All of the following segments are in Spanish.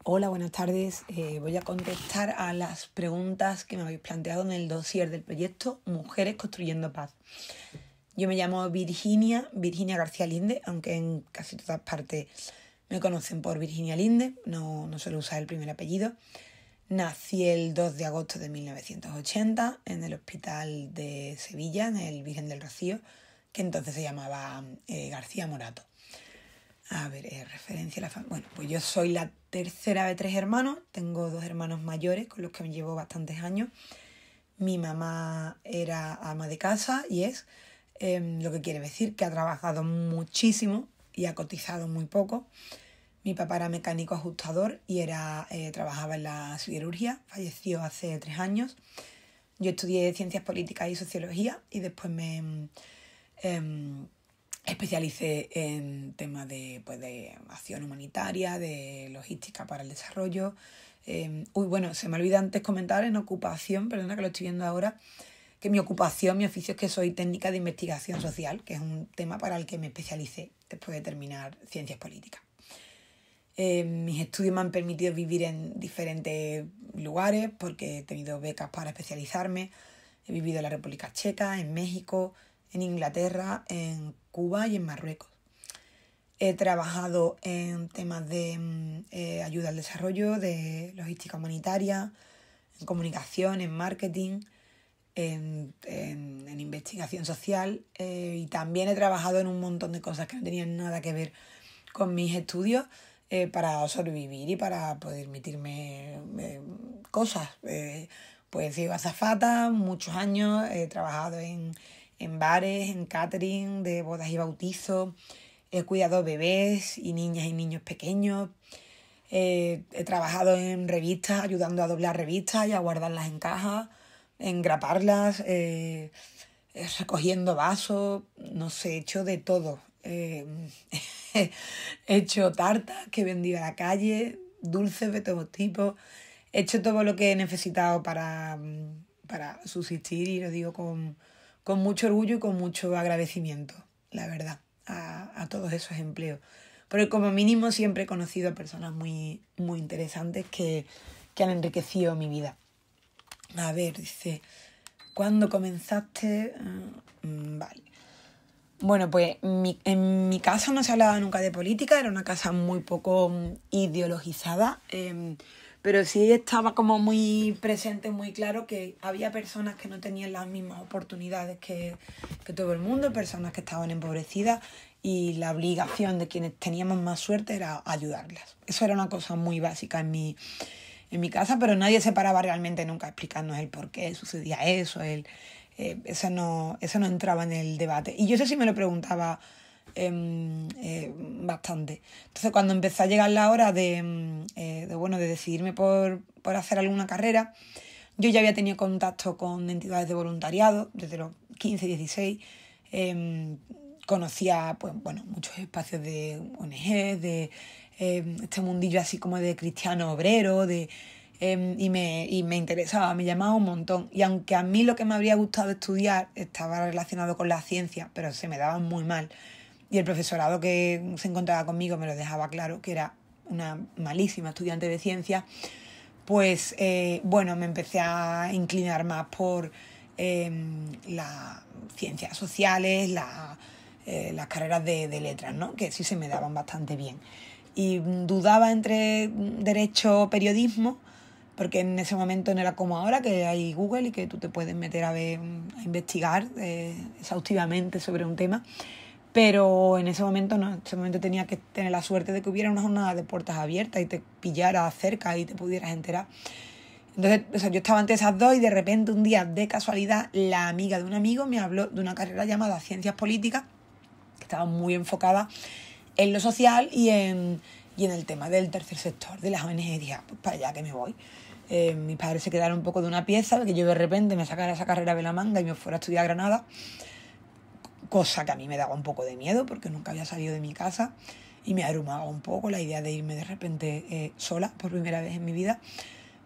Hola, buenas tardes. Voy a contestar a las preguntas que me habéis planteado en el dossier del proyecto Mujeres Construyendo Paz. Yo me llamo Virginia García Linde, aunque en casi todas partes me conocen por Virginia Linde, no suelo usar el primer apellido. Nací el 2 de agosto de 1980 en el Hospital de Sevilla, en el Virgen del Rocío, que entonces se llamaba García Morato. A ver, referencia a la familia. Bueno, pues yo soy la tercera de 3 hermanos. Tengo 2 hermanos mayores con los que me llevo bastantes años. Mi mamá era ama de casa y es, lo que quiere decir que ha trabajado muchísimo y ha cotizado muy poco. Mi papá era mecánico ajustador y trabajaba en la siderurgia. Falleció hace 3 años. Yo estudié Ciencias Políticas y Sociología y después me especialicé en temas de acción humanitaria, de logística para el desarrollo. Se me olvida antes comentar en ocupación, perdona que lo estoy viendo ahora, que mi oficio es que soy técnica de investigación social, que es un tema para el que me especialicé después de terminar Ciencias Políticas. Mis estudios me han permitido vivir en diferentes lugares porque he tenido becas para especializarme. He vivido en la República Checa, en México, en Inglaterra, en Cuba y en Marruecos. He trabajado en temas de ayuda al desarrollo, de logística humanitaria, en comunicación, en marketing, en investigación social y también he trabajado en un montón de cosas que no tenían nada que ver con mis estudios para sobrevivir y para poder permitirme cosas. Pues he sido azafata muchos años, he trabajado en bares, en catering de bodas y bautizos, he cuidado bebés y niñas y niños pequeños, he trabajado en revistas, ayudando a doblar revistas y a guardarlas en cajas, engraparlas, recogiendo vasos, no sé, he hecho de todo. He hecho tartas que he vendido a la calle, dulces de todos tipos, he hecho todo lo que he necesitado para subsistir y lo digo con mucho orgullo y con mucho agradecimiento, la verdad, a todos esos empleos. Porque como mínimo siempre he conocido a personas muy, muy interesantes que han enriquecido mi vida. A ver, dice, ¿cuándo comenzaste? Vale. Bueno, pues en mi casa no se hablaba nunca de política, era una casa muy poco ideologizada, pero sí estaba como muy presente, muy claro que había personas que no tenían las mismas oportunidades que todo el mundo, personas que estaban empobrecidas y la obligación de quienes teníamos más suerte era ayudarlas. Eso era una cosa muy básica en mi casa, pero nadie se paraba realmente nunca a explicarnos el por qué sucedía eso, eso no entraba en el debate. Y yo eso sí me lo preguntaba bastante. Entonces, cuando empezó a llegar la hora de decidirme por hacer alguna carrera, yo ya había tenido contacto con entidades de voluntariado desde los 15, 16. Conocía muchos espacios de ONG, de este mundillo así como de cristiano obrero, y me interesaba, me llamaba un montón. Y aunque a mí lo que me habría gustado estudiar estaba relacionado con la ciencia, pero se me daba muy mal, y el profesorado que se encontraba conmigo me lo dejaba claro, que era una malísima estudiante de ciencia, pues me empecé a inclinar más por las ciencias sociales, las carreras de letras, ¿no? Que sí se me daban bastante bien. Y dudaba entre derecho o periodismo, porque en ese momento no era como ahora, que hay Google y que tú te puedes meter a investigar exhaustivamente sobre un tema. Pero en ese momento no, en ese momento tenía que tener la suerte de que hubiera una jornada de puertas abiertas y te pillara cerca y te pudieras enterar. Entonces, yo estaba ante esas dos y de repente un día, de casualidad, la amiga de un amigo me habló de una carrera llamada Ciencias Políticas, que estaba muy enfocada en lo social y en el tema del tercer sector, de las ONG. Y dije, pues para allá que me voy. Mis padres se quedaron un poco de una pieza, que yo de repente me sacara esa carrera de la manga y me fuera a estudiar a Granada, cosa que a mí me daba un poco de miedo porque nunca había salido de mi casa y me abrumaba un poco la idea de irme de repente sola por primera vez en mi vida.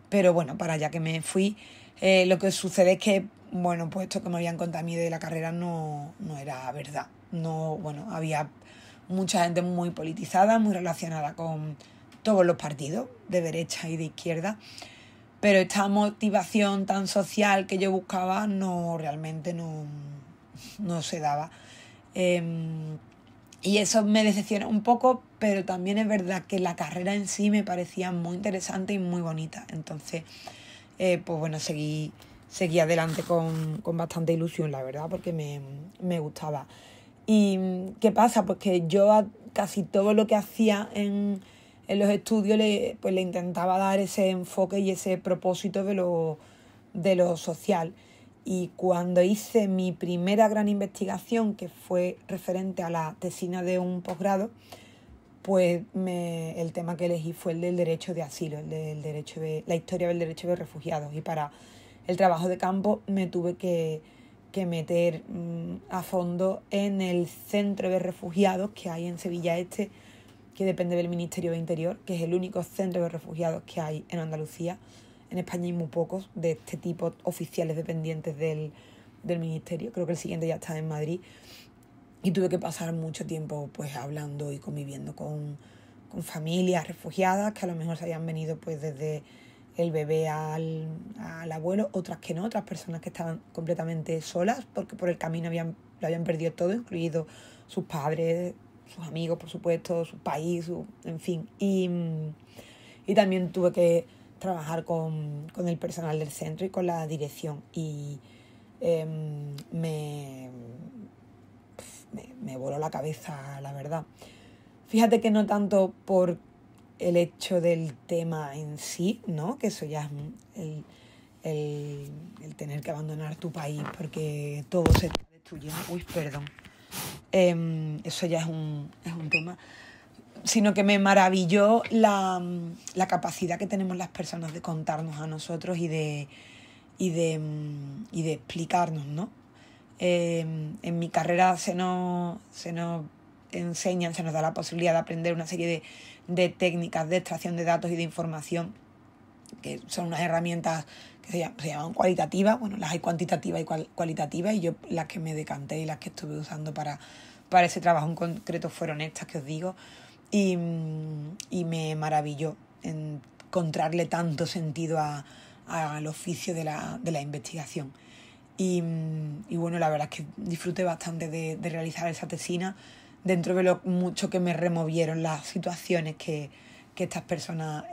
Pero bueno, para allá que me fui, lo que sucede es que, pues esto que me habían contado a mí de la carrera no era verdad. Había mucha gente muy politizada, muy relacionada con todos los partidos, de derecha y de izquierda, pero esta motivación tan social que yo buscaba realmente no se daba. Y eso me decepciona un poco, pero también es verdad que la carrera en sí me parecía muy interesante y muy bonita. Entonces, pues bueno, seguí adelante con bastante ilusión, la verdad, porque me gustaba. ¿Y qué pasa? Pues que yo a casi todo lo que hacía en los estudios le intentaba dar ese enfoque y ese propósito de lo social. Y cuando hice mi primera gran investigación, que fue referente a la tesina de un posgrado, pues el tema que elegí fue el del derecho de asilo, la historia del derecho de refugiados. Y para el trabajo de campo me tuve que meter a fondo en el centro de refugiados que hay en Sevilla Este, que depende del Ministerio de Interior, que es el único centro de refugiados que hay en Andalucía. En España hay muy pocos de este tipo, oficiales dependientes del Ministerio. Creo que el siguiente ya está en Madrid. Y tuve que pasar mucho tiempo pues hablando y conviviendo con familias refugiadas que a lo mejor se habían venido pues desde el bebé al abuelo, otras que no, otras personas que estaban completamente solas porque por el camino lo habían perdido todo, incluido sus padres, sus amigos, por supuesto, su país, en fin. Y también tuve que trabajar con el personal del centro y con la dirección. Y me voló la cabeza, la verdad. Fíjate que no tanto por el hecho del tema en sí, ¿no? Que eso ya es el tener que abandonar tu país porque todo se está destruyendo. Uy, perdón. Eso ya es un tema. Sino que me maravilló la capacidad que tenemos las personas de contarnos a nosotros y de explicarnos, ¿no? En mi carrera se nos enseñan, se nos da la posibilidad de aprender una serie de técnicas de extracción de datos y de información, que son unas herramientas que se llaman cualitativas. Bueno, las hay cuantitativas y cualitativas, y yo las que me decanté y las que estuve usando para ese trabajo en concreto fueron estas que os digo, y me maravilló encontrarle tanto sentido al oficio de la investigación. Y bueno, la verdad es que disfruté bastante de realizar esa tesina, dentro de lo mucho que me removieron las situaciones que estas personas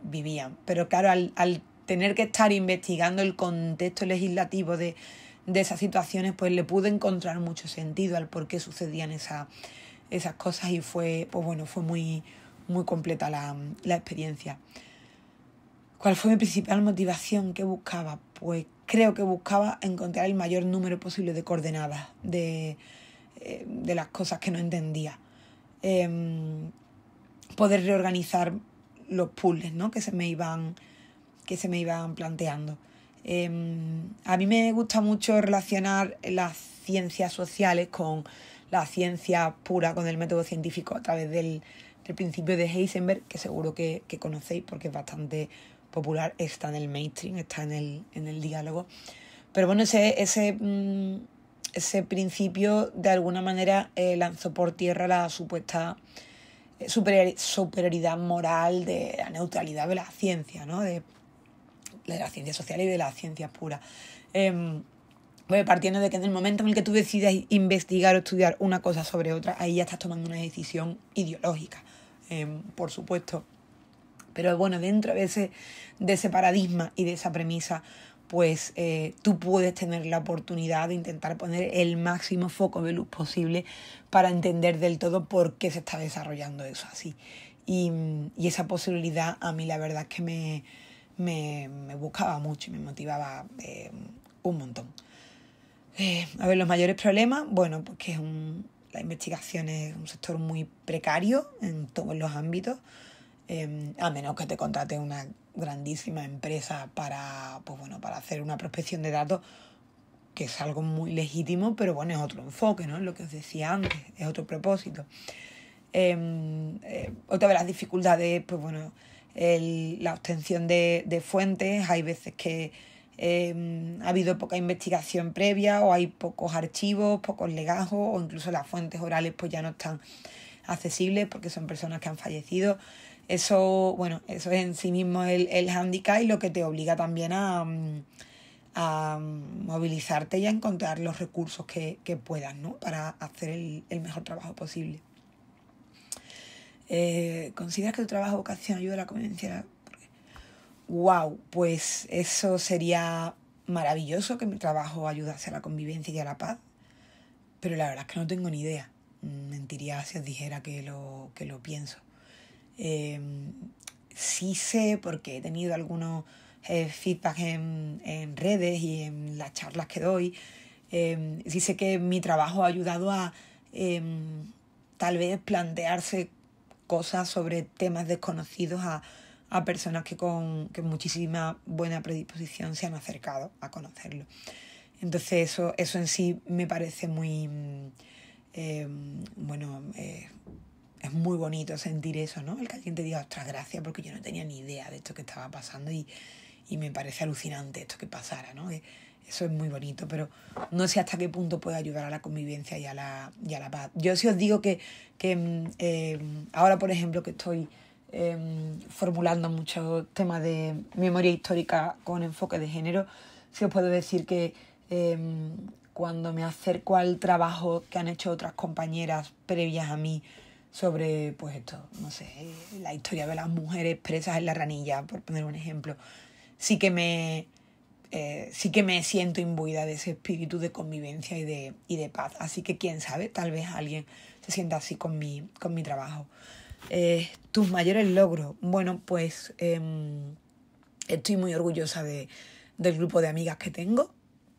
vivían. Pero claro, al tener que estar investigando el contexto legislativo de esas situaciones, pues le pude encontrar mucho sentido al por qué sucedían esas cosas, y fue muy, muy completa la experiencia. ¿Cuál fue mi principal motivación? ¿Qué buscaba? Pues creo que buscaba encontrar el mayor número posible de coordenadas de las cosas que no entendía. Poder reorganizar los puzzles, ¿no? que se me iban planteando. A mí me gusta mucho relacionar las ciencias sociales con la ciencia pura, con el método científico, a través del principio de Heisenberg, que seguro que conocéis porque es bastante popular, está en el mainstream, está en el diálogo. Pero bueno, ese principio de alguna manera lanzó por tierra la supuesta superioridad moral de la neutralidad de la ciencia, ¿no? de la ciencia social y de las ciencias puras. Partiendo de que en el momento en el que tú decidas investigar o estudiar una cosa sobre otra, ahí ya estás tomando una decisión ideológica, por supuesto. Pero bueno, dentro de ese paradigma y de esa premisa, pues tú puedes tener la oportunidad de intentar poner el máximo foco de luz posible para entender del todo por qué se está desarrollando eso así. Y esa posibilidad a mí la verdad es que me buscaba mucho y me motivaba un montón. Los mayores problemas, bueno, pues que la investigación es un sector muy precario en todos los ámbitos. A menos que te contrate una grandísima empresa para hacer una prospección de datos, que es algo muy legítimo, pero bueno, es otro enfoque, ¿no? Lo que os decía antes, es otro propósito. Otra de las dificultades, pues bueno, la obtención de fuentes. Hay veces que ha habido poca investigación previa, o hay pocos archivos, pocos legajos, o incluso las fuentes orales pues ya no están accesibles porque son personas que han fallecido. Eso, bueno, eso es en sí mismo el hándicap y lo que te obliga también a movilizarte y a encontrar los recursos que puedas, ¿no? Para hacer el mejor trabajo posible. ¿Consideras que tu trabajo o vocación ayuda a la convivencia? Wow, pues eso sería maravilloso, que mi trabajo ayudase a la convivencia y a la paz, pero la verdad es que no tengo ni idea. Mentiría si os dijera que lo pienso. Sí sé, porque he tenido algunos feedback en redes y en las charlas que doy. Sí sé que mi trabajo ha ayudado a tal vez plantearse cosas sobre temas desconocidos a personas que con muchísima buena predisposición se han acercado a conocerlo. Entonces eso en sí me parece muy es muy bonito sentir eso, ¿no? El que alguien te diga, ostras, gracias, porque yo no tenía ni idea de esto que estaba pasando y me parece alucinante esto que pasara, ¿no? Eso es muy bonito, pero no sé hasta qué punto puede ayudar a la convivencia y a la paz. Yo sí os digo que ahora, por ejemplo, que estoy formulando muchos temas de memoria histórica con enfoque de género, sí os puedo decir que cuando me acerco al trabajo que han hecho otras compañeras previas a mí sobre, pues esto, no sé, la historia de las mujeres presas en la ranilla, por poner un ejemplo, sí que me siento imbuida de ese espíritu de convivencia y de paz. Así que quién sabe, tal vez alguien se sienta así con mi trabajo. Tus mayores logros. Bueno, pues estoy muy orgullosa del grupo de amigas que tengo.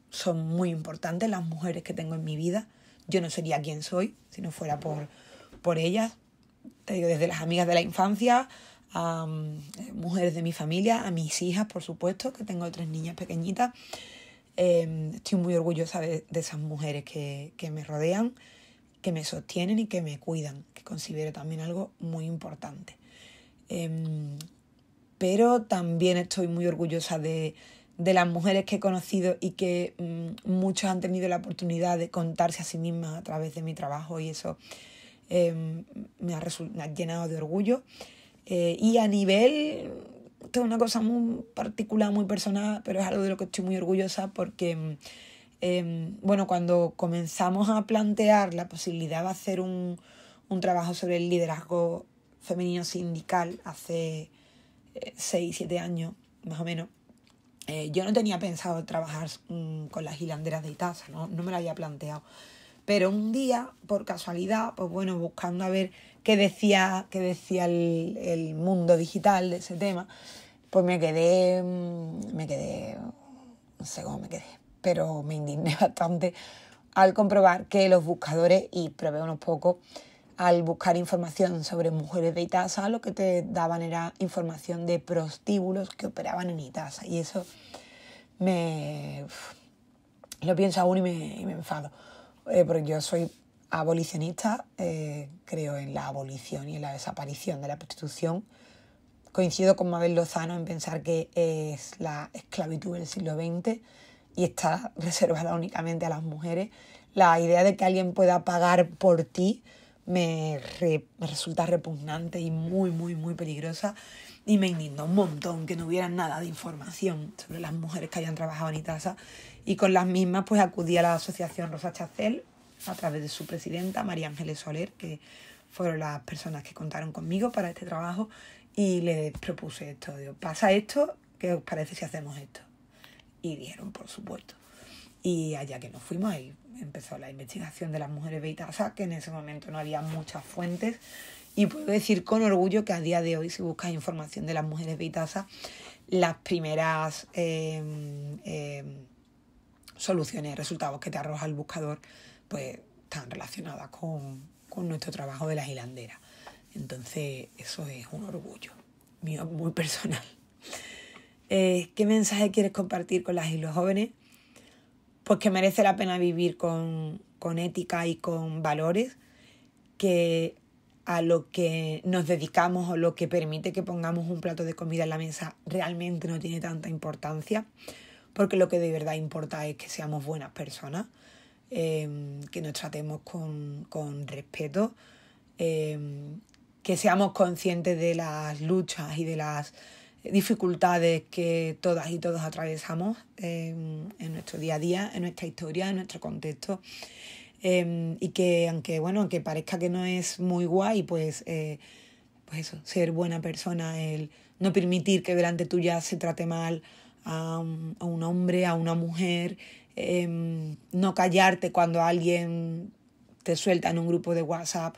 Son muy importantes las mujeres que tengo en mi vida. Yo no sería quien soy si no fuera por ellas. Te digo, desde las amigas de la infancia a mujeres de mi familia, a mis hijas, por supuesto, que tengo 3 niñas pequeñitas. Estoy muy orgullosa de esas mujeres que me rodean, que me sostienen y que me cuidan, que considero también algo muy importante. Pero también estoy muy orgullosa de las mujeres que he conocido y que muchas han tenido la oportunidad de contarse a sí mismas a través de mi trabajo, y eso me ha llenado de orgullo. Y a nivel, esto es una cosa muy particular, muy personal, pero es algo de lo que estoy muy orgullosa porque cuando comenzamos a plantear la posibilidad de hacer un trabajo sobre el liderazgo femenino sindical hace 6-7 años, más o menos, yo no tenía pensado trabajar con las hilanderas de Itasa, no me lo había planteado. Pero un día, por casualidad, pues bueno, buscando a ver qué decía el mundo digital de ese tema, pues me quedé, no sé cómo me quedé, pero me indigné bastante al comprobar que los buscadores, y probé unos pocos, al buscar información sobre mujeres de Itasa, lo que te daban era información de prostíbulos que operaban en Itasa. Y eso lo pienso aún y me enfado. Porque yo soy abolicionista, creo en la abolición y en la desaparición de la prostitución. Coincido con Mabel Lozano en pensar que es la esclavitud del siglo XX y está reservada únicamente a las mujeres. La idea de que alguien pueda pagar por ti me resulta repugnante y muy, muy, muy peligrosa, y me indigna un montón que no hubiera nada de información sobre las mujeres que hayan trabajado en Itasa, y con las mismas pues acudí a la asociación Rosa Chacel a través de su presidenta María Ángeles Soler, que fueron las personas que contaron conmigo para este trabajo, y les propuse esto. Digo, pasa esto, ¿qué os parece si hacemos esto? Y dijeron, por supuesto. Y allá que nos fuimos, ahí empezó la investigación de las mujeres de Itasa, que en ese momento no había muchas fuentes, y puedo decir con orgullo que a día de hoy, si buscas información de las mujeres de Itasa, las primeras soluciones, resultados que te arroja el buscador, pues están relacionadas con nuestro trabajo de las hilanderas. Entonces eso es un orgullo mío muy personal. ¿Qué mensaje quieres compartir con las y los jóvenes? Pues que merece la pena vivir con ética y con valores, que a lo que nos dedicamos o lo que permite que pongamos un plato de comida en la mesa realmente no tiene tanta importancia, porque lo que de verdad importa es que seamos buenas personas, que nos tratemos con respeto, que seamos conscientes de las luchas y de las dificultades que todas y todos atravesamos en nuestro día a día, en nuestra historia, en nuestro contexto. Y que aunque parezca que no es muy guay, pues eso, ser buena persona, el no permitir que delante tuya se trate mal a un hombre, a una mujer, no callarte cuando alguien te suelta en un grupo de WhatsApp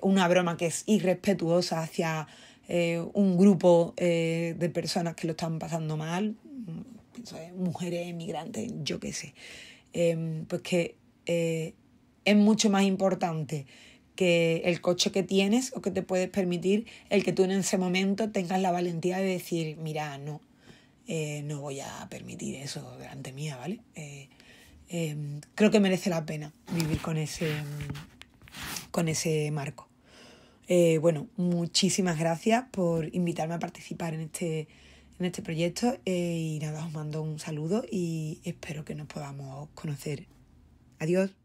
una broma que es irrespetuosa hacia un grupo de personas que lo están pasando mal, mujeres, emigrantes, yo qué sé. Pues que es mucho más importante que el coche que tienes o que te puedes permitir, el que tú en ese momento tengas la valentía de decir, mira, no voy a permitir eso delante mía, ¿vale? Creo que merece la pena vivir con ese marco. Bueno, muchísimas gracias por invitarme a participar en este proyecto y nada, os mando un saludo y espero que nos podamos conocer. Adiós.